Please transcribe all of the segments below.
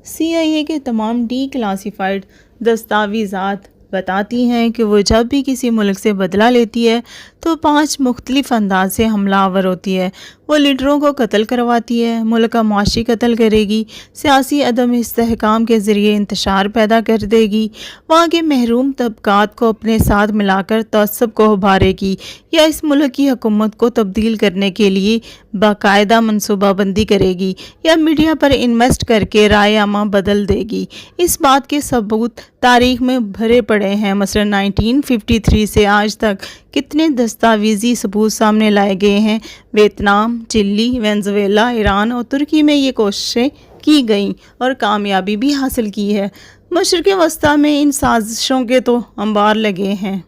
CIA کے تمام D classified دستاویزات بتاتی ہیں کہ وہ جب بھی کسی ملک سے بدلہ لیتی ہے تو 5 مختلف انداز سے حملہ آور ہوتی ہے۔ وہ لیڈروں کو قتل کرواتی ہے، ملک کا معاشی قتل کرے گی، سیاسی عدم استحکام کے ذریعے انتشار پیدا کر دے گی، وہاں کے محروم طبقات کو اپنے ساتھ ملا کر تعصب کو ابھارے گی، یا اس ملک کی حکومت کو تبدیل کرنے کے لیے باقاعدہ منصوبہ بندی کرے گی، یا میڈیا پر انویسٹ کر کے رائے عامہ بدل دے گی۔ اس بات کے ثبوت تاریخ میں بھرے پڑے ہیں۔ مثلا 1953 سے آج تک کتنے دستاویزی ثبوت سامنے لائے گئے ہیں۔ ویتنام، چلی، وینزویلا، ایران اور ترکی میں یہ کوششیں کی گئیں اور کامیابی بھی حاصل کی ہے۔ مشرق وسطیٰ میں ان سازشوں کے تو انبار لگے ہیں۔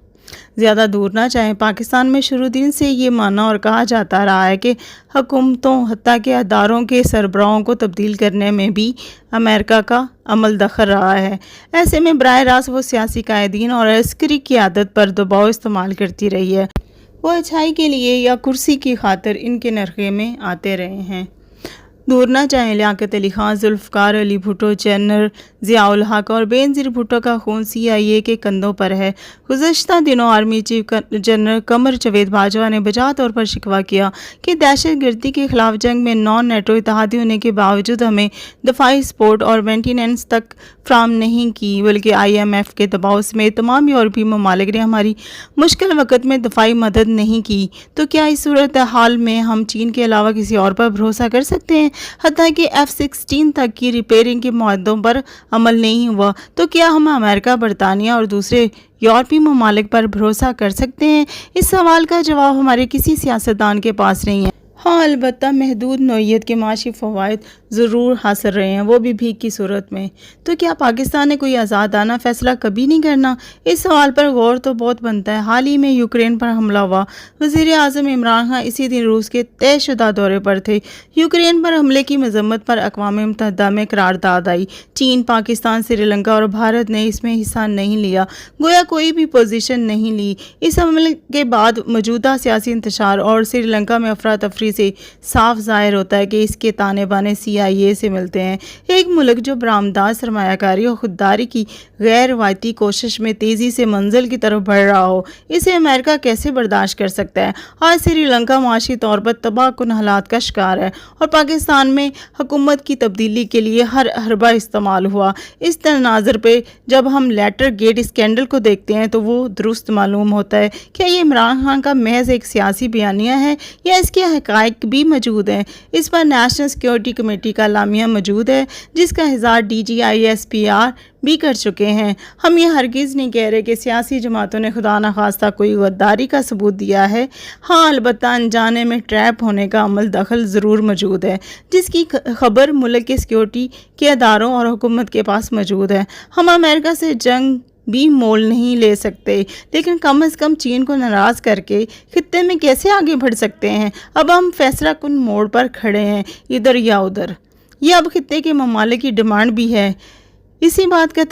زیادہ دور نہ جائیں، پاکستان میں شروع دن سے یہ مانا اور کہا جاتا رہا ہے کہ حکومتوں حتیٰ کہ اداروں کے سربراہوں کو تبدیل کرنے میں بھی امریکہ کا عمل دخل رہا ہے۔ ایسے میں براہ راست وہ سیاسی قائدین اور عسکری قیادت پر دباؤ استعمال کرتی رہی ہے۔ وہ اچھائی کے لیے یا کرسی کی خاطر ان کے نرغے میں آتے رہے ہیں۔ دور نہ جائیں، لیاقت علی خان، ذوالفقار علی بھٹو، جنرل ضیاء الحق اور بینظیر بھٹو کا خون CIA کے کندھوں پر ہے۔ گزشتہ دنوں army chief general Qamar Javed Bajwa نے بجا طور پر شکوہ کیا کہ دہشت گردی کے خلاف جنگ میں نان نیٹو اتحادی ہونے کے باوجود ہمیں دفاعی سپورٹ اور مینٹیننس تک فراہم نہیں کی، بلکہ IMF کے دباؤ سمیت تمام یورپی ممالک نے ہماری مشکل وقت میں دفاعی مدد نہیں کی۔ تو کیا اس صورتحال میں ہم چین کے علاوہ کسی اور پر بھروسہ کر سکتے ہیں؟ حتیٰ کہ F-16 تک کی ریپیئرنگ کے معاہدوں پر عمل نہیں ہوا، تو کیا ہم امریکہ، برطانیہ اور دوسرے یورپی ممالک پر بھروسہ کر سکتے ہیں؟ اس سوال کا جواب ہمارے کسی سیاستدان کے پاس نہیں ہے۔ ہاں، البتہ محدود نوعیت کے معاشی فوائد ضرور حاصل رہے ہیں، وہ بھی بھیک کی صورت میں۔ تو کیا پاکستان نے کوئی آزادانہ فیصلہ کبھی نہیں کرنا؟ اس سوال پر غور تو بہت بنتا ہے۔ حال ہی میں یوکرین پر حملہ ہوا۔ وزیر اعظم عمران خان اسی دن روس کے طے شدہ دورے پر تھے۔ یوکرین پر حملے کی مذمت پر اقوام متحدہ میں قرارداد آئی۔ چین، پاکستان، سری لنکا اور بھارت نے اس میں حصہ نہیں لیا، گویا کوئی بھی پوزیشن نہیں لی۔ اس حملے کے بعد موجودہ سیاسی انتشار اور سری لنکا میں افراتفری سے صاف ظاہر ہوتا ہے کہ اس کے تانے بانے CIA سے ملتے ہیں۔ ایک ملک جو برآمدات، سرمایہ کاری اور خودداری کی غیر روایتی کوشش میں تیزی سے منزل کی طرف بڑھ رہا ہو، اسے امریکہ کیسے برداشت کر سکتا ہے؟ آج سری لنکا معاشی طور پر تباہ کن حالات کا شکار ہے اور پاکستان میں حکومت کی تبدیلی کے لیے ہر حربہ استعمال ہوا۔ اس تناظر پہ جب ہم لیٹر گیٹ اسکینڈل کو دیکھتے ہیں تو وہ درست معلوم ہوتا ہے۔ کیا یہ عمران خان کا محض ایک سیاسی بیانیہ ہے یا اس کے حقائق بھی موجود ہیں؟ اس پر نیشنل سیکیورٹی کمیٹی کا اعلامیہ موجود ہے، جس کا اظہار DG ISPR بھی کر چکے ہیں۔ ہم یہ ہرگز نہیں کہہ رہے کہ سیاسی جماعتوں نے خدا نخواستہ کوئی غداری کا ثبوت دیا ہے۔ ہاں، البتہ انجانے میں ٹریپ ہونے کا عمل دخل ضرور موجود ہے، جس کی خبر ملک کے سیکیورٹی کے اداروں اور حکومت کے پاس موجود ہے۔ ہم امریکہ سے جنگ بھی مول نہیں لے سکتے، لیکن کم از کم چین کو ناراض کر کے خطے میں کیسے آگے بڑھ سکتے ہیں؟ اب ہم فیصلہ کن موڑ پر کھڑے ہیں، ادھر یا ادھر۔ یہ اب خطے کے ممالک کی ڈیمانڈ بھی ہے۔ اسی بات کا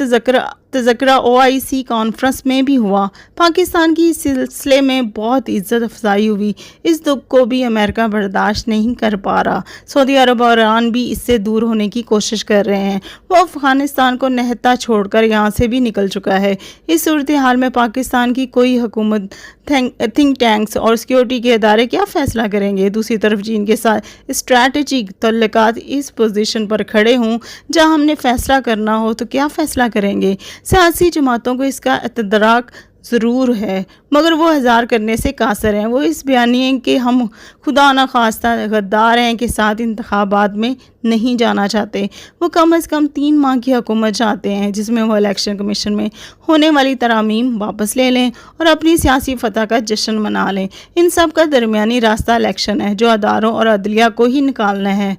تذکرہ OIC کانفرنس میں بھی ہوا۔ پاکستان کی اس سلسلے میں بہت عزت افزائی ہوئی۔ اس دکھ کو بھی امریکہ برداشت نہیں کر پا رہا۔ سعودی عرب اور ایران بھی اس سے دور ہونے کی کوشش کر رہے ہیں۔ وہ افغانستان کو نہتا چھوڑ کر یہاں سے بھی نکل چکا ہے۔ اس صورتحال میں پاکستان کی کوئی حکومت، تھنک ٹینکس اور سیکیورٹی کے ادارے کیا فیصلہ کریں گے؟ دوسری طرف چین کے ساتھ اسٹریٹجک تعلقات اس پوزیشن پر کھڑے ہوں جہاں ہم نے فیصلہ کرنا ہو تو کیا فیصلہ کریں گے؟ سیاسی جماعتوں کو اس کا ادراک ضرور ہے، مگر وہ اظہار کرنے سے قاصر ہیں۔ وہ اس بیانیے کہ ہم خدا نخواستہ غدار ہیں کے ساتھ انتخابات میں نہیں جانا چاہتے۔ وہ کم از کم 3 ماہ کی حکومت چاہتے ہیں جس میں وہ الیکشن کمیشن میں ہونے والی ترامیم واپس لے لیں اور اپنی سیاسی فتح کا جشن منا لیں۔ ان سب کا درمیانی راستہ الیکشن ہے، جو اداروں اور عدلیہ کو ہی نکالنا ہے۔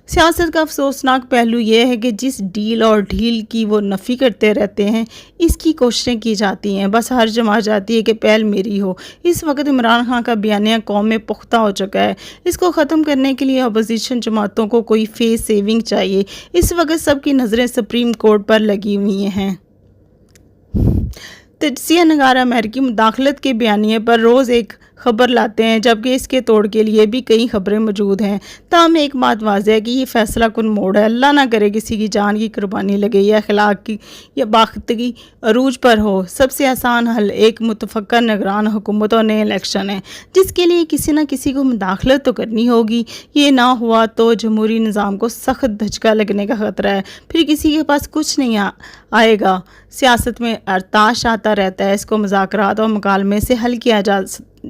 سیاست کا افسوسناک پہلو یہ ہے کہ جس ڈیل اور ڈھیل کی وہ نفی کرتے رہتے ہیں، اس کی کوششیں کی جاتی ہیں، بس ہر جمع جاتی ہے کہ پہل میری ہو۔ اس وقت عمران خان کا بیانیہ قوم میں پختہ ہو چکا ہے۔ اس کو ختم کرنے کے لیے اپوزیشن جماعتوں کو کوئی فیس سیونگ چاہیے۔ اس وقت سب کی نظریں سپریم کورٹ پر لگی ہوئی ہیں۔ تجزیہ نگار امریکی مداخلت کے بیانیے پر روز ایک خبر لاتے ہیں، جبکہ اس کے توڑ کے لیے بھی کئی خبریں موجود ہیں۔ تاہم ایک بات واضح ہے کہ یہ فیصلہ کن موڑ ہے۔ اللہ نہ کرے کسی کی جان کی قربانی لگے یا اخلاق کی یا باختگی عروج پر ہو۔ سب سے آسان حل ایک متفکر نگران حکومت اور نئے الیکشن ہیں، جس کے لیے کسی نہ کسی کو مداخلت تو کرنی ہوگی۔ یہ نہ ہوا تو جمہوری نظام کو سخت دھچکا لگنے کا خطرہ ہے، پھر کسی کے پاس کچھ نہیں آئے گا۔ سیاست میں ارتعاش آتا رہتا ہے، اس کو مذاکرات اور مکالمے سے حل کیا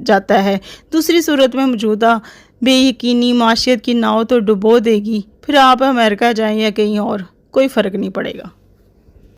جاتا ہے۔ دوسری صورت میں موجودہ بے یقینی معیشت کی ناؤ تو ڈبو دے گی، پھر آپ امریکہ جائیں یا کہیں اور، کوئی فرق نہیں پڑے گا۔